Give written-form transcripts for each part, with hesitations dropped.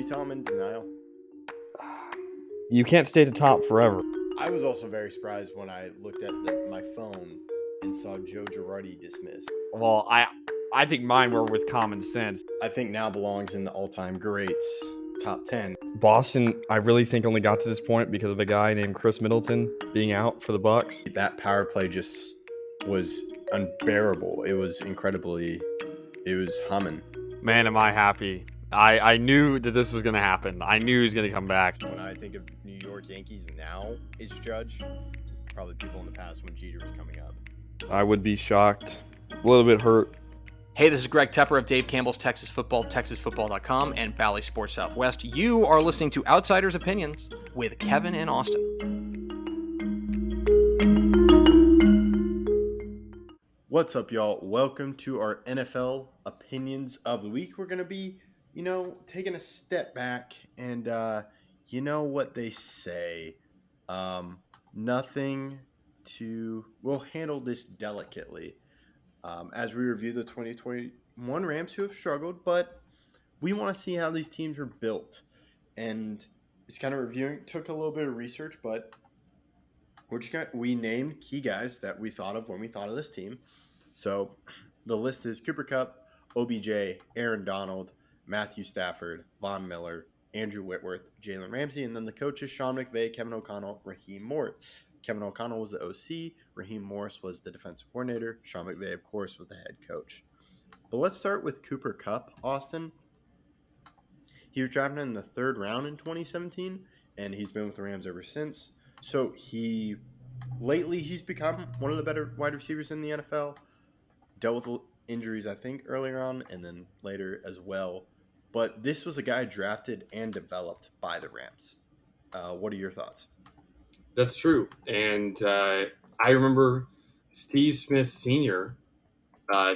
you tell I'm in denial? You can't stay at the top forever. I was also very surprised when I looked at my phone and saw Joe Girardi dismissed. Well, I think mine were with common sense. I think now belongs in the all-time greats top 10. Boston, I really think only got to this point because of a guy named Chris Middleton being out for the Bucks. That power play just was unbearable. It was humming. Man, am I happy. I knew that this was going to happen. I knew he was going to come back. When I think of New York Yankees now, it's Judge. Probably people in the past when Jeter was coming up. I would be shocked. A little bit hurt. Hey, this is Greg Tepper of Dave Campbell's Texas Football, TexasFootball.com, and Valley Sports Southwest. You are listening to Outsiders Opinions with Kevin and Austin. What's up, y'all? Welcome to our NFL Opinions of the Week. We're going to be, taking a step back and, you know what they say. We'll handle this delicately. As we review the 2021 Rams who have struggled, but we want to see how these teams are built. And it's kind of reviewing, took a little bit of research, but we named key guys that we thought of when we thought of this team. So the list is Cooper Kupp, OBJ, Aaron Donald, Matthew Stafford, Von Miller, Andrew Whitworth, Jalen Ramsey, and then the coaches Sean McVay, Kevin O'Connell, Raheem Morris. Kevin O'Connell was the OC, Raheem Morris was the defensive coordinator, Sean McVay, of course, was the head coach. But let's start with Cooper Kupp, Austin. He was drafted in the third round in 2017, and he's been with the Rams ever since. So lately he's become one of the better wide receivers in the NFL. Dealt with injuries, I think, earlier on and then later as well. But this was a guy drafted and developed by the Rams. What are your thoughts? That's true. And I remember Steve Smith Sr.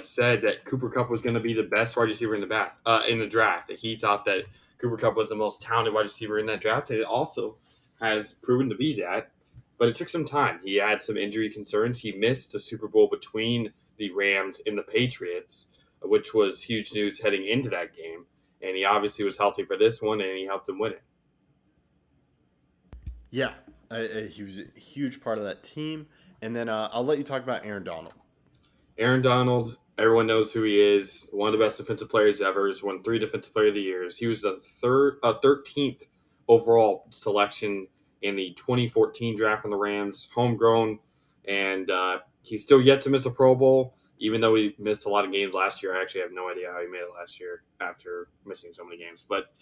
Said that Cooper Kupp was going to be the best wide receiver in the draft. That he thought that Cooper Kupp was the most talented wide receiver in that draft. And it also has proven to be that. But it took some time. He had some injury concerns. He missed the Super Bowl between the Rams and the Patriots, which was huge news heading into that game. And he obviously was healthy for this one, and he helped them win it. Yeah, he was a huge part of that team. And then I'll let you talk about Aaron Donald. Aaron Donald, everyone knows who he is. One of the best defensive players ever. He's won 3 Defensive Player of the Years. He was the 13th overall selection in the 2014 draft from the Rams, homegrown, and he's still yet to miss a Pro Bowl, even though he missed a lot of games last year. I actually have no idea how he made it last year after missing so many games, but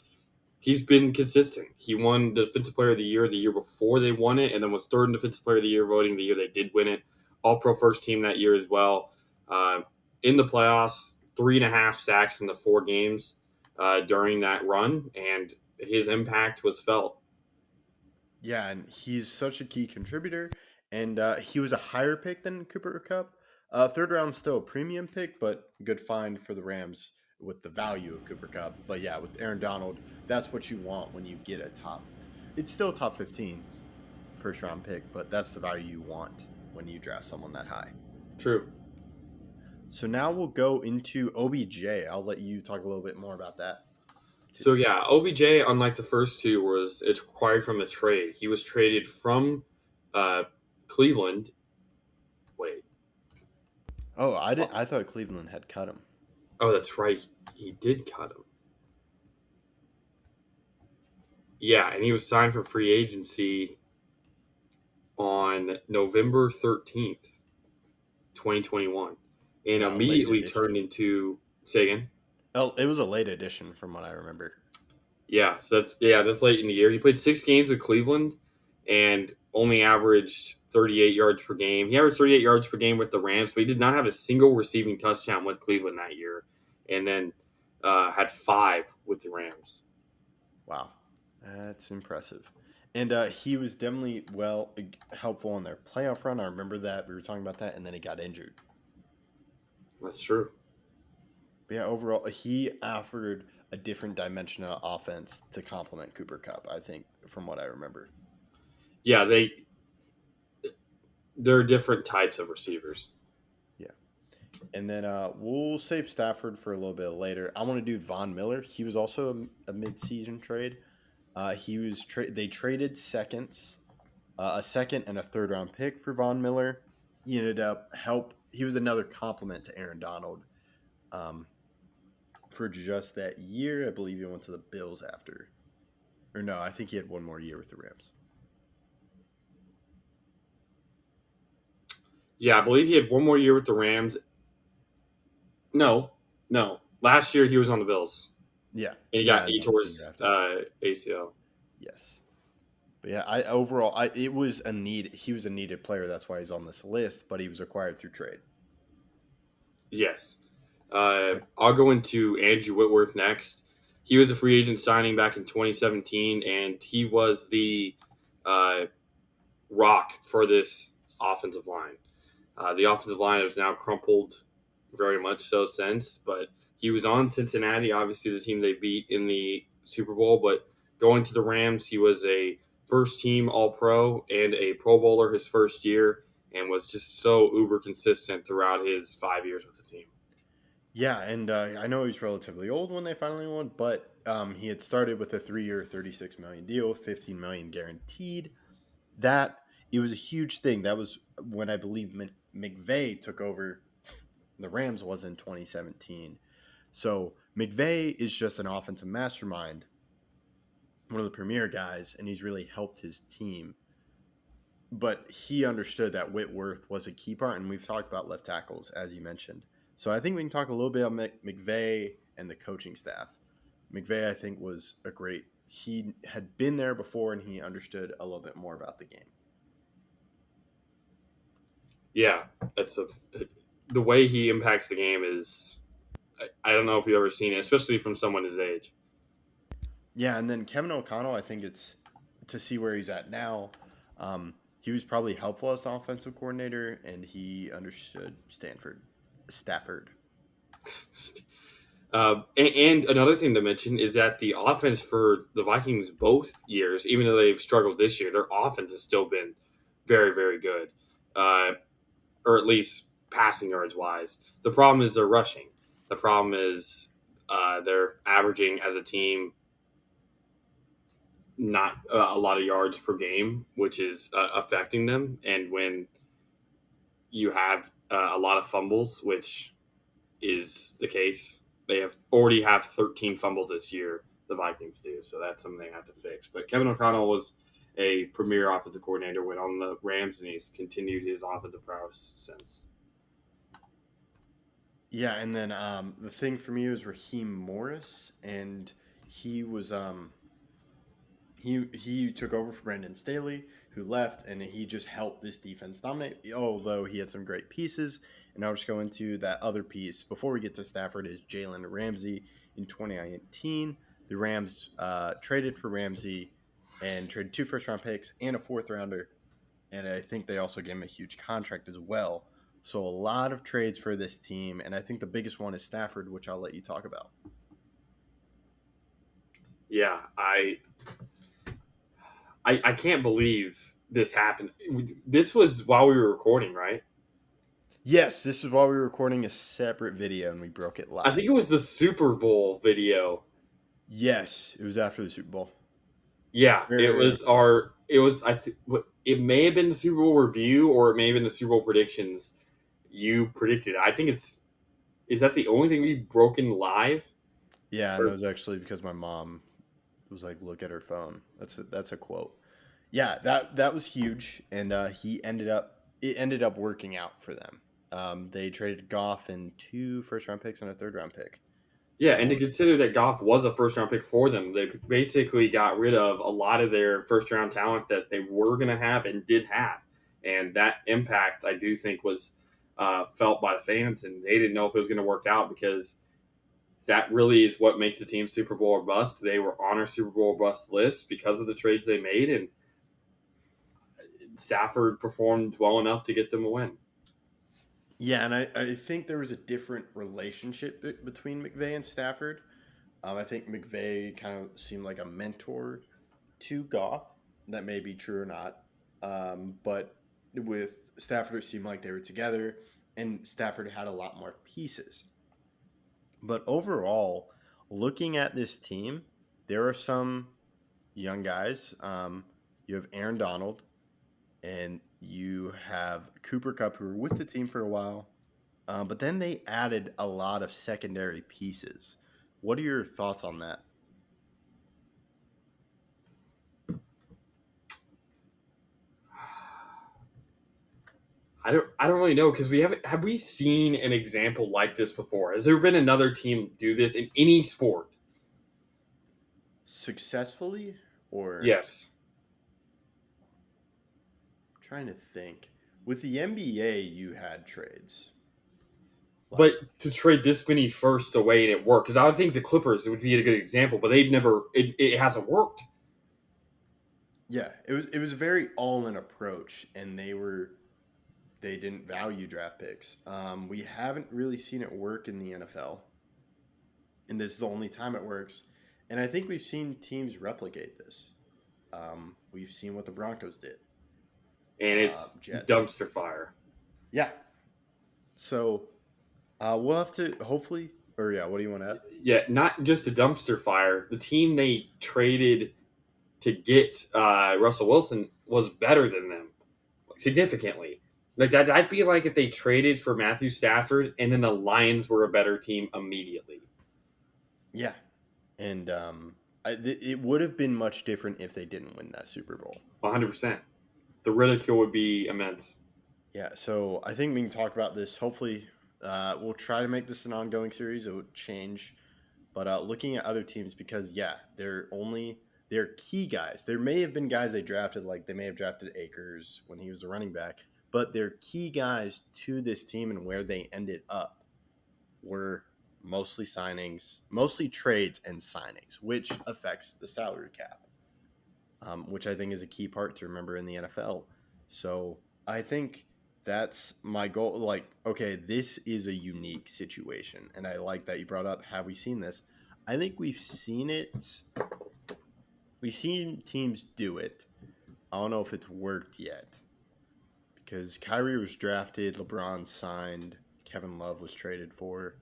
he's been consistent. He won the Defensive Player of the year before they won it, and then was third in Defensive Player of the Year voting the year they did win it. All-Pro first team that year as well. In the playoffs, 3.5 sacks in the 4 games during that run, and his impact was felt. Yeah, and he's such a key contributor, and he was a higher pick than Cooper Kupp. Third round, still a premium pick, but good find for the Rams with the value of Cooper Kupp. But yeah, with Aaron Donald, that's what you want when you get a it's still top 15 first round pick, but that's the value you want when you draft someone that high. True. So now we'll go into OBJ. I'll let you talk a little bit more about that. So yeah, OBJ, unlike the first two, it's acquired from a trade. He was traded from Cleveland. Wait. Oh, I thought Cleveland had cut him. Oh, that's right. He did cut him. Yeah, and he was signed for free agency on November 13th, 2021. And immediately turned into... Say again? Oh, it was a late addition from what I remember. Yeah, so that's late in the year. He played 6 games with Cleveland and only averaged 38 yards per game. He averaged 38 yards per game with the Rams, but he did not have a single receiving touchdown with Cleveland that year. And then had 5 with the Rams. Wow, that's impressive. And he was definitely helpful in their playoff run. I remember that. We were talking about that, and then he got injured. That's true. But yeah, overall, he offered a different dimension of offense to complement Cooper Kupp, I think, from what I remember. Yeah, they're different types of receivers. Yeah. And then we'll save Stafford for a little bit later. I want to do Von Miller. He was also a mid-season trade. They traded seconds, a second and a third round pick for Von Miller. He ended up He was another compliment to Aaron Donald for just that year. I believe he went to the Bills after, or no, I think he had one more year with the Rams. Yeah, I believe he had one more year with the Rams. No. Last year he was on the Bills. Yeah, And he tore his ACL. Yes. But yeah, it was a need. He was a needed player. That's why he's on this list. But he was acquired through trade. Yes. I'll go into Andrew Whitworth next. He was a free agent signing back in 2017, and he was the rock for this offensive line. The offensive line has now crumpled very much so since, but he was on Cincinnati, obviously the team they beat in the Super Bowl, but going to the Rams, he was a first-team All-Pro and a Pro Bowler his first year and was just so uber consistent throughout his 5 years with the team. Yeah, and I know he's relatively old when they finally won, but he had started with a 3-year, $36 million deal, $15 million guaranteed. It was a huge thing. That was when I believe McVay took over. The Rams was in 2017. So McVay is just an offensive mastermind, one of the premier guys, and he's really helped his team. But he understood that Whitworth was a key part, and we've talked about left tackles, as you mentioned. So I think we can talk a little bit about McVay and the coaching staff. McVay, I think, was he had been there before, and he understood a little bit more about the game. Yeah, the way he impacts the game is, I don't know if you've ever seen it, especially from someone his age. Yeah, and then Kevin O'Connell, I think it's to see where he's at now. He was probably helpful as an offensive coordinator, and he understood Stafford. And another thing to mention is that the offense for the Vikings both years, even though they've struggled this year, their offense has still been very, very good, or at least passing yards wise. The problem is they're rushing. The problem is they're averaging as a team not a lot of yards per game, which is affecting them. And when you have a lot of fumbles, which is the case, they already have 13 fumbles this year, the Vikings do. So that's something they have to fix. But Kevin O'Connell was a premier offensive coordinator, went on the Rams, and he's continued his offensive prowess since. Yeah, and then the thing for me was Raheem Morris, and he was he took over for Brandon Staley, who left, and he just helped this defense dominate, although he had some great pieces. And I'll just go into that other piece before we get to Stafford is Jalen Ramsey. In 2019, the Rams traded for Ramsey and traded 2 first-round picks and a 4th-rounder, and I think they also gave him a huge contract as well. So a lot of trades for this team, and I think the biggest one is Stafford, which I'll let you talk about. Yeah, I can't believe this happened. This was while we were recording, right? Yes, this was while we were recording a separate video, and we broke it live. I think it was the Super Bowl video. Yes, it was after the Super Bowl. Yeah, it may have been the Super Bowl review, or it may have been the Super Bowl predictions. You predicted. I think is that the only thing we've broken live? Yeah, and it was actually because my mom was like, "Look at her phone." That's a quote. Yeah, that was huge, and it ended up working out for them. They traded Goff and 2 first-round picks and a 3rd-round pick. Yeah, and to consider that Goff was a first-round pick for them, they basically got rid of a lot of their first-round talent that they were going to have and did have, and that impact I do think was felt by the fans, and they didn't know if it was going to work out because that really is what makes the team Super Bowl or bust. They were on our Super Bowl or bust list because of the trades they made, and Stafford performed well enough to get them a win. Yeah, and I think there was a different relationship between McVay and Stafford. I think McVay kind of seemed like a mentor to Goff. That may be true or not. But with Stafford, it seemed like they were together. and Stafford had a lot more pieces. But overall, looking at this team, there are some young guys. You have Aaron Donald, and you have Cooper Kupp, who were with the team for a while. But then they added a lot of secondary pieces. What are your thoughts on that? I don't really know because have we seen an example like this before? Has there been another team do this in any sport? Successfully, or Yes. I'm trying to think. With the NBA, you had trades. But to trade this many firsts away and it worked, because I would think the Clippers would be a good example, but they've never. It hasn't worked. Yeah, it was a very all in approach, and they didn't value draft picks. We haven't really seen it work in the NFL, and this is the only time it works. And I think we've seen teams replicate this. We've seen what the Broncos did. And it's Jets. dumpster fire. Yeah. So we'll have to hopefully, or yeah, what do you want to add? Yeah, not just a dumpster fire. The team they traded to get Russell Wilson was better than them, like, significantly. Like that'd be like if they traded for Matthew Stafford and then the Lions were a better team immediately. Yeah, and it would have been much different if they didn't win that Super Bowl. 100%. The ridicule would be immense. Yeah, so I think we can talk about this. Hopefully, we'll try to make this an ongoing series. It would change, but looking at other teams, because they're key guys. There may have been guys they drafted, like they may have drafted Akers when he was a running back, but they're key guys to this team and where they ended up were mostly signings, mostly trades and signings, which affects the salary cap. Which I think is a key part to remember in the NFL. So I think that's my goal. Like, okay, this is a unique situation. And I like that you brought up, have we seen this? I think we've seen it. We've seen teams do it. I don't know if it's worked yet. Because Kyrie was drafted, LeBron signed, Kevin Love was traded for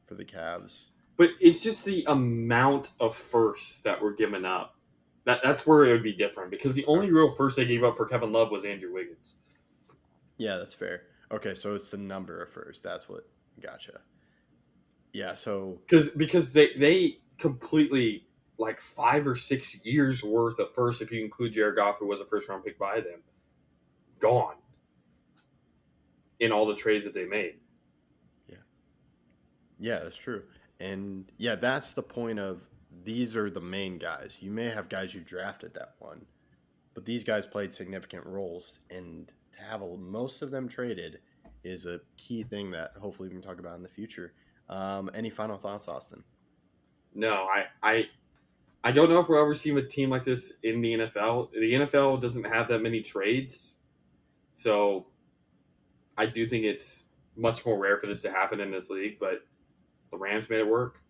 the Cavs. But it's just the amount of firsts that were given up. That's where it would be different, because the only real first they gave up for Kevin Love was Andrew Wiggins. Yeah, that's fair. Okay, so it's the number of firsts. That's what gotcha. Yeah, so because they completely, like, 5 or 6 years worth of first, if you include Jared Goff, who was a first round pick by them, gone in all the trades that they made. Yeah, that's true. And yeah, that's the point of these are the main guys. You may have guys you drafted that one, but these guys played significant roles, and to have most of them traded is a key thing that hopefully we can talk about in the future. Any final thoughts, Austin? No, I don't know if we'll ever see a team like this in the NFL. The NFL doesn't have that many trades, so I do think it's much more rare for this to happen in this league, but the Rams made it work.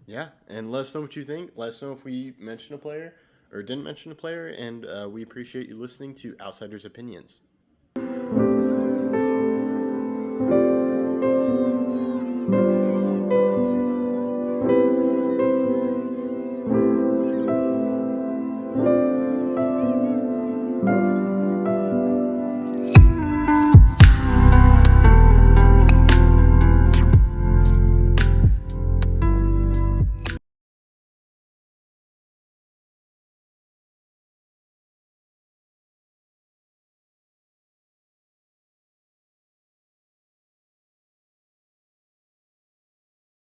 Yeah, and let us know what you think. Let us know if we mentioned a player or didn't mention a player, and we appreciate you listening to Outsiders Opinions.